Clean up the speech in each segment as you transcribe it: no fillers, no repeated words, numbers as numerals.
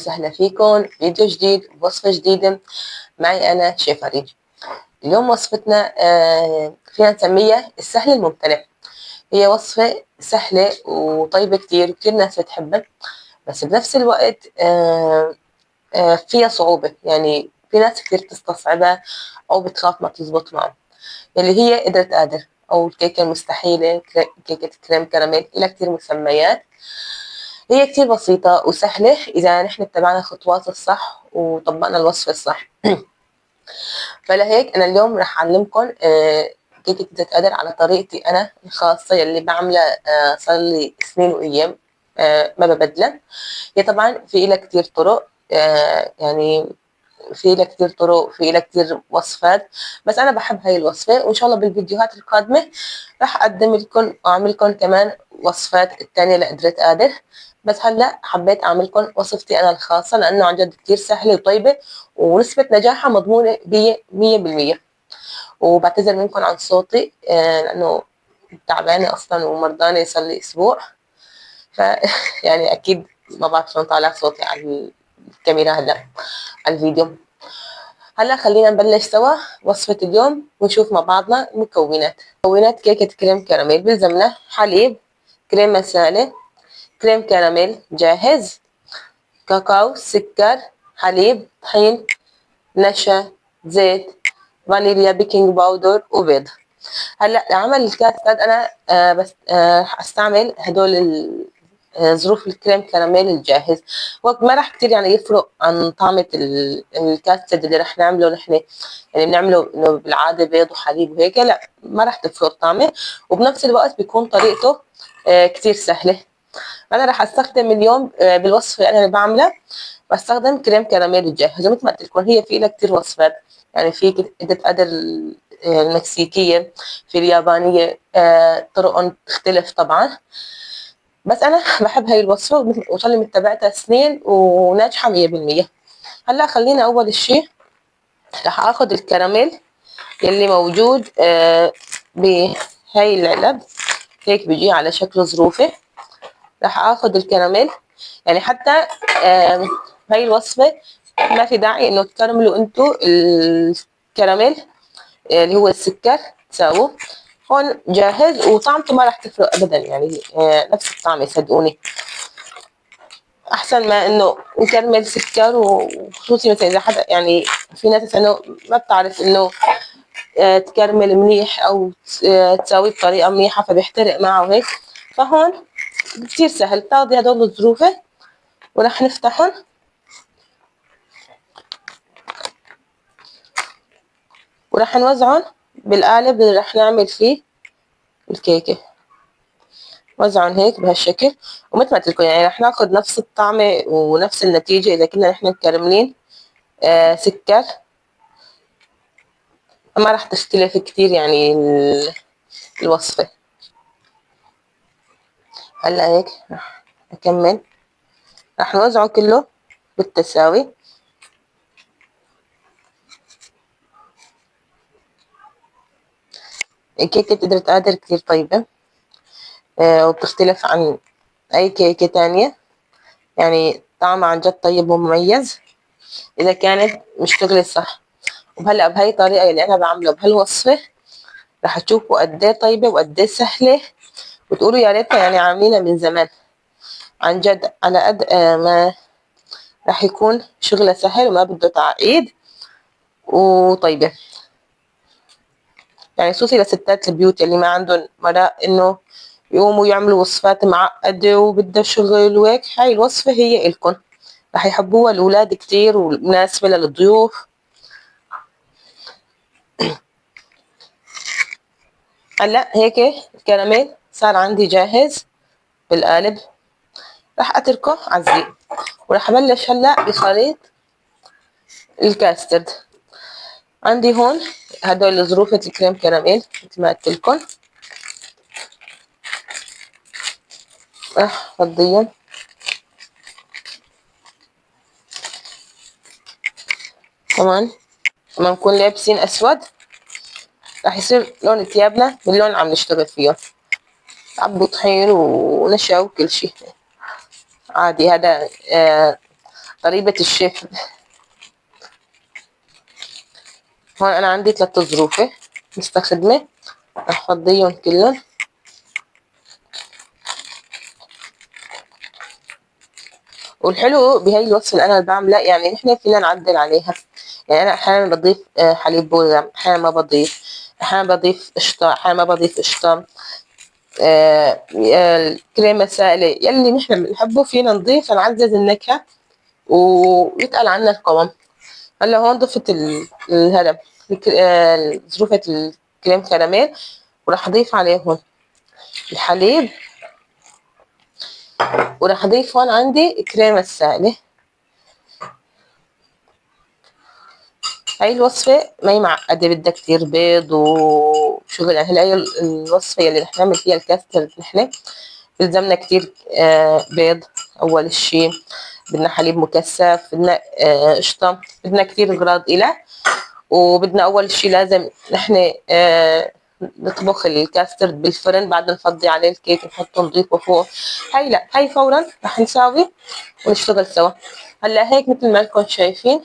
وسهلا فيكم فيديو جديد ووصفة جديدة معي أنا شيف فريد. اليوم وصفتنا فينا نسميها السهل الممتنع. هي وصفة سهلة وطيبة كتير وكتير ناس بتحبها، بس بنفس الوقت فيها صعوبة، يعني في ناس كتير بتستصعبها أو بتخاف ما تزبط معهم، اللي هي قدرة قادر أو الكيكة المستحيلة، كيكة كريم كراميل، إلها كتير مسميات. هي كتير بسيطة وسهلة إذا نحن اتبعنا الخطوات الصح وطبقنا الوصفة الصح. فلهيك أنا اليوم رح أعلمكم كيكة قدرة قادر على طريقتي أنا الخاصة يلي بعملها صار لي سنين وأيام ما ببدلها. هي طبعا في إلها كتير طرق، يعني في لها كتير طرق، في لها كتير وصفات، بس انا بحب هاي الوصفه، وان شاء الله بالفيديوهات القادمه راح اقدم لكم واعمل لكم كمان وصفات التانية لقدرة قادر. بس هلا حبيت اعمل لكم وصفتي انا الخاصه لانه عن جد كتير سهله وطيبه ونسبه نجاحها مضمونه 100%. وبعتذر منكم عن صوتي لانه تعبانه اصلا ومرضانه صار لي اسبوع، ف يعني اكيد ما بعرف شلون طالع صوتي على الكاميرا هلا على الفيديو. هلا خلينا نبلش سوا وصفة اليوم ونشوف مع بعضنا مكونات كيكة كريم كراميل. بلزمنا حليب، كريمة سائلة، كريم كراميل جاهز، كاكاو، سكر، حليب، طحين، نشا، زيت، فانيليا، بيكنج باودر، وبيض. هلا لعمل الكاسات انا بس استعمل هدول ظروف الكريم كراميل الجاهز، ما راح كتير يعني يفرق عن طعمة الكاسترد اللي راح نعمله نحن، يعني بنعمله انه بالعادة بيض وحليب وهيك، لا ما راح تفرق طعمه، وبنفس الوقت بيكون طريقته كتير سهلة. انا راح استخدم اليوم بالوصفة اللي انا بعملها بستخدم كريم كراميل الجاهز، ومثل ما قلت لكم هي في لها كتير وصفات، يعني في قدرة قادر المكسيكية، في اليابانية طرقهم تختلف طبعا، بس انا بحب هاي الوصفه وصار لي متبعتها سنين وناجحه 100%. هلا خلينا اول شيء راح اخذ الكراميل يلي موجود بهاي العلب، هيك بيجي على شكل ظروفه. راح اخذ الكراميل، يعني حتى هاي الوصفه ما في داعي انه تكرملوا انتو الكراميل اللي هو السكر تساووا، هون جاهز وطعمته ما راح تفرق ابدا، يعني نفس الطعم صدقوني، احسن ما انه نكرمل سكر. وخصوصي مثلا اذا حدا يعني في ناس انه ما بتعرف انه تكرمل منيح او تساويه بطريقه منيحه فبيحترق معه وهيك، فهون كتير سهل. بتاخذي هدول الظروفه ورح نفتحهم ورح نوزعهم بالقالب اللي رح نعمل فيه الكيكه، وزعهم هيك بهالشكل. ومثل ما قلت لكم يعني رح ناخذ نفس الطعمه ونفس النتيجه اذا كنا نحن مكرملين سكر، ما راح تختلف كتير يعني الوصفة. هلا هيك راح أكمل، راح نوزعه كله بالتساوي. الكيكة قدرة قادر كتير طيبة وبتختلف عن أي كيكة تانية، يعني طعمها عن جد طيب ومميز إذا كانت مشتغلة صح. وهلا بهاي الطريقة اللي أنا بعمله بهالوصفة راح تشوفوا قد ايه طيبة وقد ايه سهلة، وتقولوا يا ريتنا يعني عاملينها من زمان. عن جد على قد ما راح يكون شغلة سهل وما بده تعقيد وطيبة، يعني خصوصي لستات البيوت اللي ما عندهم مرق انه يقوموا يعملوا وصفات معقدة وبدها شغل وهيك، هاي الوصفة هي إلكن، رح يحبوها الأولاد كتير ومناسبة للضيوف. هلا هيك الكراميل صار عندي جاهز بالقالب، رح أتركه على الزيت ورح أبلش هلا بخليط الكاسترد. عندي هون هدول ظروفة الكريم كراميل مثل ما قلت لكم، رح فضيهم كمان لما نكون لابسين أسود راح يصير لون ثيابنا باللون اللي عم نشتغل فيه، عبوا طحين ونشا وكل شي عادي. هذا ضريبة الشيف. هون انا عندي 3 ظروفة مستخدمة، رح فضيهم كلهم. والحلو بهاي الوصفة اللي انا بعملها، يعني نحن فينا نعدل عليها. يعني انا احيانا بضيف حليب بودرة، احيانا ما بضيف، احيانا بضيف قشطة، احيانا ما بضيف قشطة. الكريمة سائلة يلي نحن بنحبه فينا نضيف نعزز النكهة ويتقل عنا القوام. هلا هون ضفت هذا ظروفة الكريم كراميل، وراح اضيف عليهم الحليب، وراح اضيف هون عندي الكريمة السائلة. هاي الوصفة ما هي معقدة، بدها كتير بيض وشغل. يعني هلا هي الوصفة اللي رح نعمل فيها الكاسترد نحن بلزمنا كتير بيض أول شي، بدنا حليب مكثف، بدنا قشطة، بدنا كتير أغراض إلها. وبدنا أول شي لازم نحن نطبخ الكاسترد بالفرن، بعد نفضي عليه الكيك نحطه نضيفه فوق. هاي لا، هاي فورا رح نساوي ونشتغل سوا. هلا هيك مثل ما انكم شايفين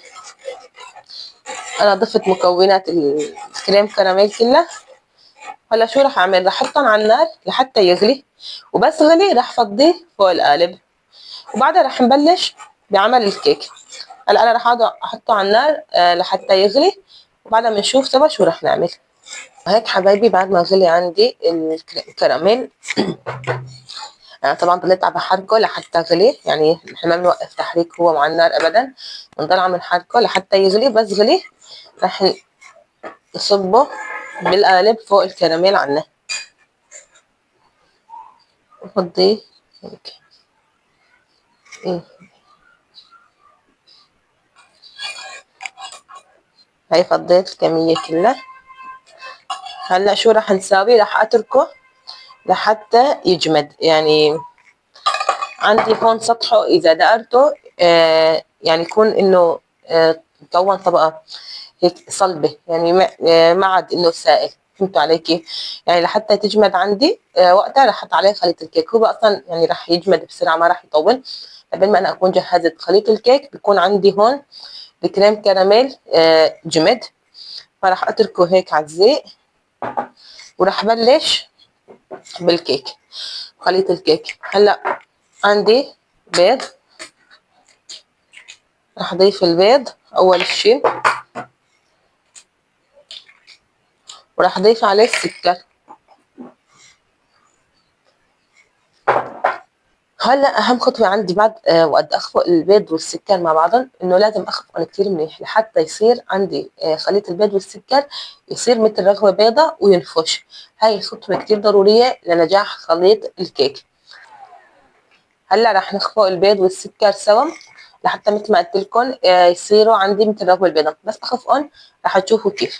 انا ضفت مكونات الكريم كراميل كلها. هلا شو رح اعمل؟ رح احطهم على النار لحتى يغلي، وبس غلي رح فضيه فوق القالب، وبعدها رح نبلش بعمل الكيك. هلا انا رح احطه على النار لحتى يغلي، وبعدها بنشوف سوا شو رح نعمل. هيك حبايبي بعد ما غلي عندي الكراميل انا طبعا ضليت عم بحركه لحتى غلي. يعني نحن ما بنوقف تحريك هو مع النار ابدا، بنضل عم نحركه لحتى يغلي. بس غلي رح نصبه بالقالب فوق الكراميل عنا، نفضيه هيك. هاي فضيت الكمية كلها. هلا شو رح نساوي؟ رح اتركه لحتى يجمد. يعني عندي هون سطحه اذا دقرته يعني يكون انه مكون طبقة هيك صلبة، يعني ما عاد انه سائل. فهمتوا علي كيف؟ يعني لحتى تجمد عندي وقتها رح احط عليه خليط الكيك. هو اصلا يعني رح يجمد بسرعة، ما رح يطول. قبل ما انا اكون جهزت خليط الكيك بيكون عندي هون الكريم كراميل جمد. فراح اتركه هيك على الزيت، وراح بلش بالكيك، خليط الكيك. هلا عندي بيض، راح اضيف البيض اول شي، وراح اضيف عليه السكر. هلا اهم خطوه عندي بعد وقت اخفق البيض والسكر مع بعضهم، انه لازم اخفقهم كتير منيح لحتى يصير عندي خليط البيض والسكر يصير مثل رغوه بيضة وينفش. هاي الخطوه كتير ضروريه لنجاح خليط الكيك. هلا رح نخفق البيض والسكر سوا لحتى مثل ما قلت لكم يصيروا عندي مثل رغوه البيضة. بس اخفقهم رح تشوفوا كيف.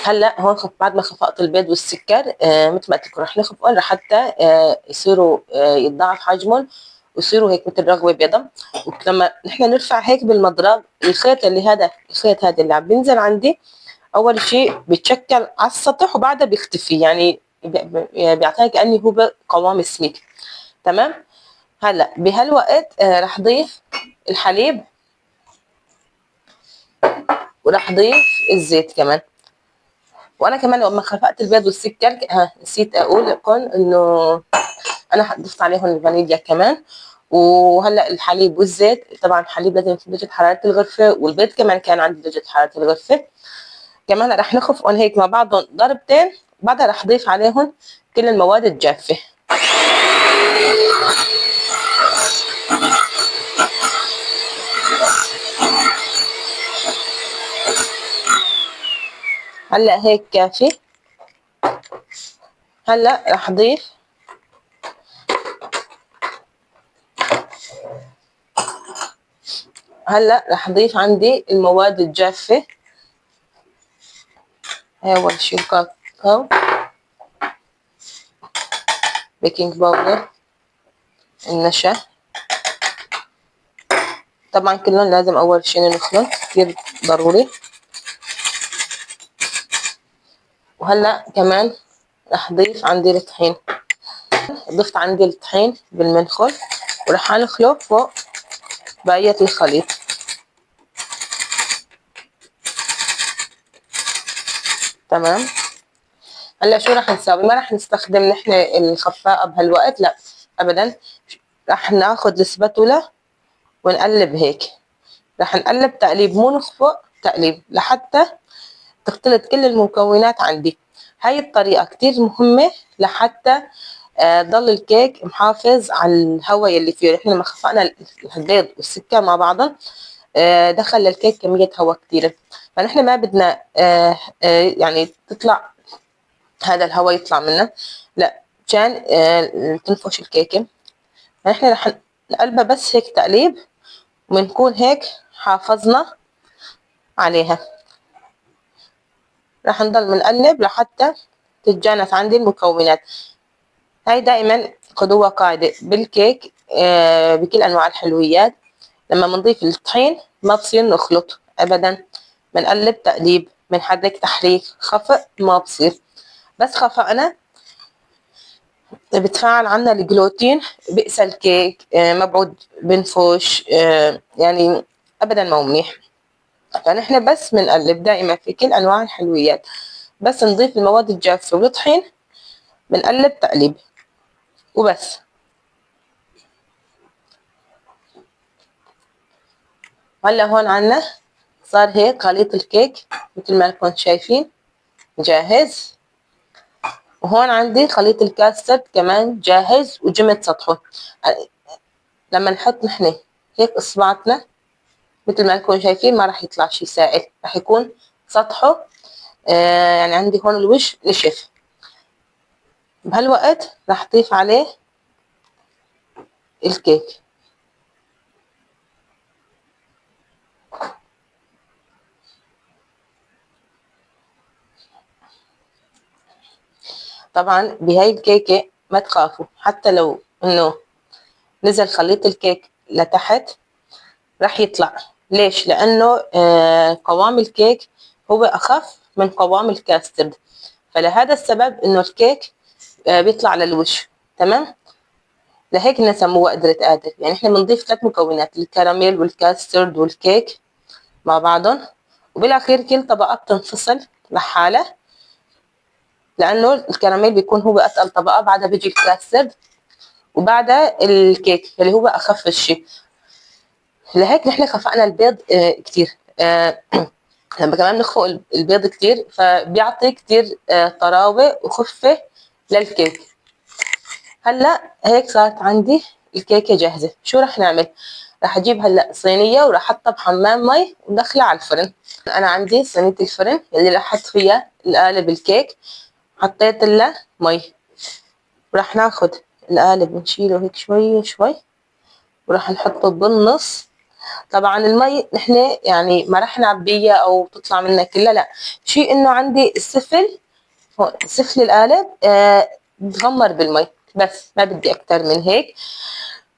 هلا هون بعد ما خفقت البيض والسكر مثل ما قلت لكم رح نخفقهم لحتى يصيروا يتضاعف حجمهم ويصيروا هيك مثل رغوه بيضة. ولما نحن نرفع هيك بالمضرب الخيط الخيط هذا اللي عم بينزل عندي اول شيء بيتشكل على السطح وبعدها بيختفي. يعني بيعطيني كاني هو قوام سميك. تمام. هلا بهالوقت رح ضيف الحليب، ورح ضيف الزيت كمان. وانا كمان لما خفقت البيض والسكر نسيت اقول لكم انه انا ضفت عليهم الفانيليا كمان. وهلا الحليب والزيت، طبعا الحليب لازم يكون درجه حراره الغرفه، والبيض كمان كان عندي درجه حراره الغرفه. كمان رح نخفقهم هيك مع بعضهم ضربتين، بعدها رح ضيف عليهم كل المواد الجافه. هلا هيك كافي. هلا رح ضيف عندي المواد الجافه. هي اول شي الكاكاو، بيكنج باودر، النشا. طبعا كلهم لازم اول شي نخلط، كتير ضروري. وهلا كمان رح ضيف عندي الطحين. ضفت عندي الطحين بالمنخل وراح انخله فوق بقية الخليط. تمام. هلا شو راح نسوي؟ ما راح نستخدم نحن الخفاقة بهالوقت، لا ابدا، راح ناخد السباتولا ونقلب هيك. راح نقلب تقليب، مو نخفق، تقليب لحتى تختلط كل المكونات عندي. هاي الطريقة كتير مهمة لحتى ضل الكيك محافظ على الهواء اللي فيه. احنا لما خفقنا البيض والسكر مع بعضهم دخل للكيك كمية هواء كتيرة، فنحن ما بدنا يعني تطلع هذا الهواء يطلع منه، لا، مشان تنفش الكيكة. فنحن رح نقلبها بس هيك تقليب، ونكون هيك حافظنا عليها. راح نضل بنقلب لحتى تتجانس عندي المكونات. هاي دائما خدوها قاعدة بالكيك بكل أنواع الحلويات، لما بنضيف الطحين ما بصير نخلط أبدا، بنقلب تقليب، بنحرك تحريك، خفق ما بصير. بس خفقنا بتفاعل عنا الجلوتين، بئس الكيك، ما بعود بنفش، يعني أبدا ما هو منيح. فنحن بس بنقلب دائما في كل أنواع الحلويات، بس نضيف المواد الجافة والطحين بنقلب تقليب وبس. هلا هون عنا صار هيك خليط الكيك مثل ما انكم شايفين جاهز، وهون عندي خليط الكاسترد كمان جاهز وجمد سطحه. لما نحط نحن هيك اصبعتنا مثل ما انكم شايفين ما راح يطلع شي سائل، راح يكون سطحه يعني عندي هون الوش نشف. بهالوقت راح اضيف عليه الكيك. طبعا بهاي الكيكة ما تخافوا، حتى لو انه نزل خليط الكيك لتحت راح يطلع. ليش؟ لانه قوام الكيك هو اخف من قوام الكاسترد، فلهذا السبب انه الكيك بيطلع للوش. تمام. لهيك نسموه قدرة قادر. يعني احنا بنضيف 3 مكونات، الكراميل والكاسترد والكيك مع بعضهم، وبالاخير كل طبقة بتنفصل لحالها، لانه الكراميل بيكون هو اتقل طبقة، بعدها بيجي الكاسترد، وبعدها الكيك اللي هو اخف شيء. لهيك نحن خفقنا البيض كتير. لما كمان بنخفق البيض كتير فبيعطي كتير طراوة وخفة للكيك. هلا هيك صارت عندي الكيكة جاهزة. شو رح نعمل؟ رح اجيب هلا صينية وراح احطها بحمام مي وندخلها على الفرن. انا عندي صينية الفرن اللي رح احط فيها القالب الكيك، حطيت لها مي، وراح ناخد القالب نشيله هيك شوي شوي وراح نحطه بالنص. طبعا المي نحن يعني ما رح نعبيها او تطلع منها كلها، لا، شيء انه عندي السفل، سفل القالب بتغمر بالمي بس، ما بدي اكتر من هيك.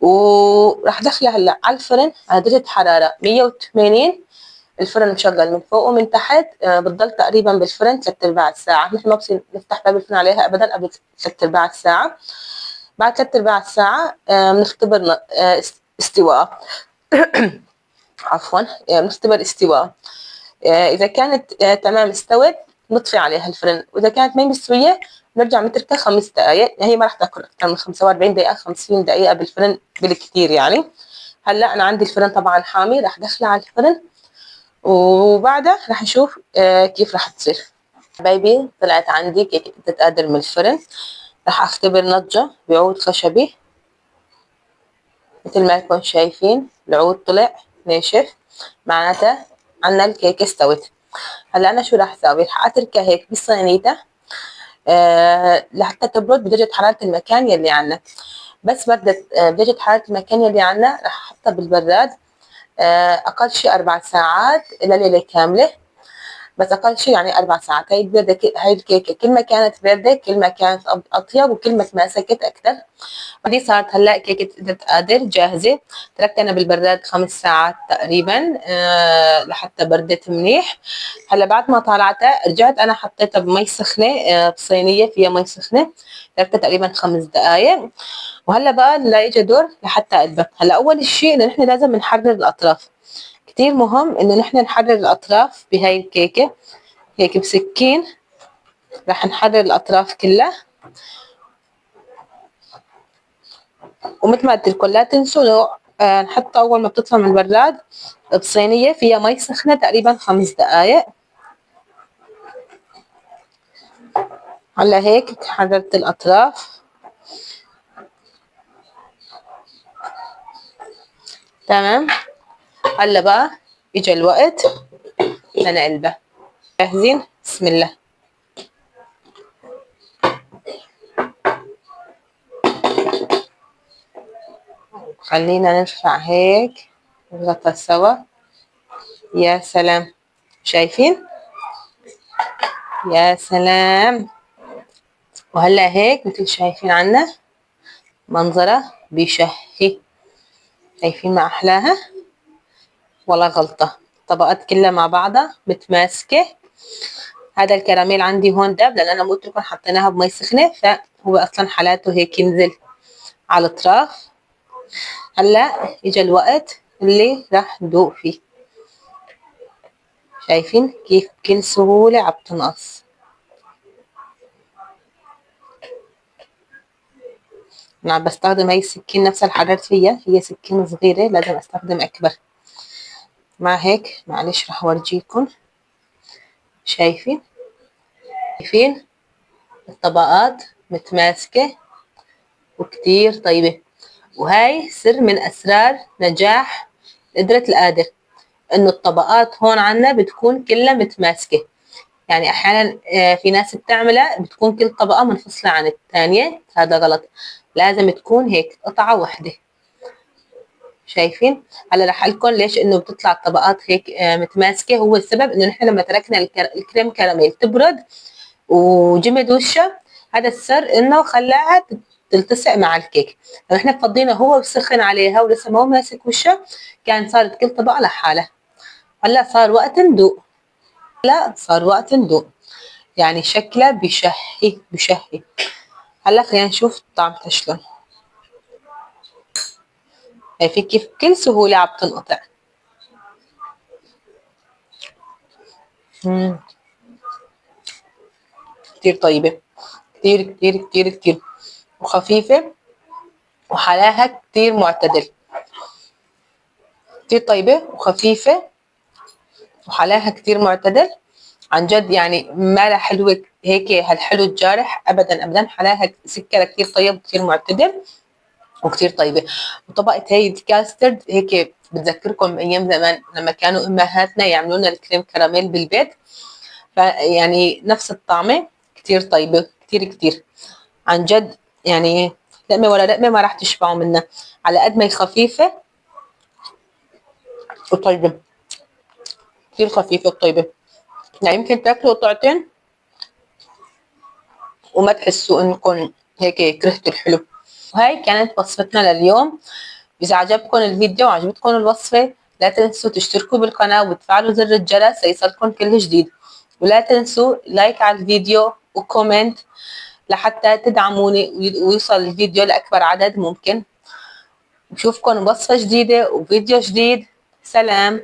وراح دخلها هلا على الفرن على درجة حرارة 180. الفرن مشغل من فوق ومن تحت، بتضل تقريبا بالفرن 3/4 ساعة. نحن ما بصير نفتح باب الفرن عليها ابدا قبل 3/4 ساعة. بعد 3/4 ساعة بنختبر استواء عفوا، بنختبر استواء. اذا كانت تمام استوت نطفي عليها الفرن، واذا كانت ما مستويه نرجع نتركها 5 دقائق. هي ما راح تاكل اكثر من 45 دقيقه، 50 دقيقه بالفرن بالكثير يعني. هلا انا عندي الفرن طبعا حامي، راح ادخلها على الفرن وبعدها راح نشوف كيف راح تصير. حبايبي طلعت عندي كيكه تتقادر من الفرن. راح اختبر نضجه بعود خشبي مثل ما انكم شايفين، العود طلع ناشف، معناتها عنا الكيكه استوت. هلا انا شو راح اسوي؟ راح اتركها هيك بالصينيته لحتى تبرد بدرجه حراره المكان يلي عنا. بس بردت بدرجه حراره المكان يلي عنا راح احطها بالبراد اقل شيء 4 ساعات الى ليله كامله. بس أقل شي يعني 4 ساعات. هاي الكيكة كل ما كانت باردة كل ما كانت أطيب وكل ما تماسكت أكتر. دي صارت هلا كيكة إذا قادر جاهزة. تركتها أنا بالبراد 5 ساعات تقريبا لحتى بردت منيح. هلا بعد ما طلعتها رجعت أنا حطيتها بمي سخنة بصينية فيها مي سخنة، تركتها تقريبا 5 دقايق. وهلا بقى لا إجا دور لحتى أقلبها. هلا أول شيء إنه نحن لازم نحرر الأطراف، كتير مهم إنه نحن نحرر الأطراف بهاي الكيكة. هيك بسكين رح نحرر الأطراف كلها. ومثل ما قلت لكم لا تنسوا لو نحطها أول ما بتطلع من البراد بصينية فيها مي سخنة تقريبا 5 دقايق. هلا هيك حررت الأطراف تمام. هلا بقى إجا الوقت لنقلبها. جاهزين؟ بسم الله. خلينا نرفع هيك نغطى سوا. يا سلام، شايفين؟ يا سلام. وهلا هيك مثل شايفين عنا منظرها بشهي. شايفين ما أحلاها؟ ولا غلطة. طبقات كلها مع بعضها متماسكة. هذا الكراميل عندي هون داب لأن أنا قلت لكم حطيناها بمي سخنة، فهو أصلا حالاته هيك ينزل على الأطراف. هلا إجا الوقت اللي راح ندوق فيه. شايفين كيف بكل سهولة عم تنقص. أنا عم بستخدم هاي السكين نفسها اللي حررت فيها، هي سكين صغيرة لازم أستخدم أكبر. مع هيك معلش راح أورجيكم. شايفين الطبقات متماسكة وكتير طيبة. وهاي سر من أسرار نجاح قدرة القادر، إنه الطبقات هون عنا بتكون كلها متماسكة. يعني أحيانا في ناس بتعملها بتكون كل طبقة منفصلة عن الثانية، هذا غلط. لازم تكون هيك قطعة واحدة. شايفين؟ هلا رح أقول لكم ليش إنه بتطلع الطبقات هيك متماسكة. هو السبب إنه نحن لما تركنا الكريم كراميل تبرد وجمد وشها، هذا السر إنه خلاها تلتصق مع الكيك. لو احنا فضينا هو وسخن عليها ولسه ما هو ماسك وشها كان صارت كل طبقة لحالها. هلا صار وقت ندوق. يعني شكلها بشهي. هلا خلينا نشوف طعمتها شلون. شايفين كيف بكل سهولة عم تنقطع. كتير طيبة، كتير كتير كتير كتير، وخفيفة، وحلاها كتير معتدل. كتير طيبة وخفيفة وحلاها كتير معتدل عن جد. يعني ما لها حلوة هيك هالحلو الجارح أبدا أبدا. حلاها سكرها كتير طيب وكتير معتدل وكتير طيبة. وطبقة هي الكاسترد هيك بتذكركم أيام زمان لما كانوا أمهاتنا يعملون الكريم كراميل بالبيت. يعني نفس الطعمة. كتير طيبة كتير كتير عن جد. يعني لقمة ولا لقمة ما راح تشبعوا منها على قد ما هي خفيفة وطيبة. كتير خفيفة وطيبة. يعني يمكن تاكلوا قطعتين وما تحسوا انكم هيك كرهتوا الحلو. وهي كانت وصفتنا لليوم. إذا عجبكم الفيديو وعجبتكم الوصفة لا تنسوا تشتركوا بالقناة وتفعلوا زر الجرس ليصلكم كل جديد. ولا تنسوا لايك على الفيديو وكومنت لحتى تدعموني ويوصل الفيديو لأكبر عدد ممكن. نشوفكم بوصفة جديدة وفيديو جديد. سلام.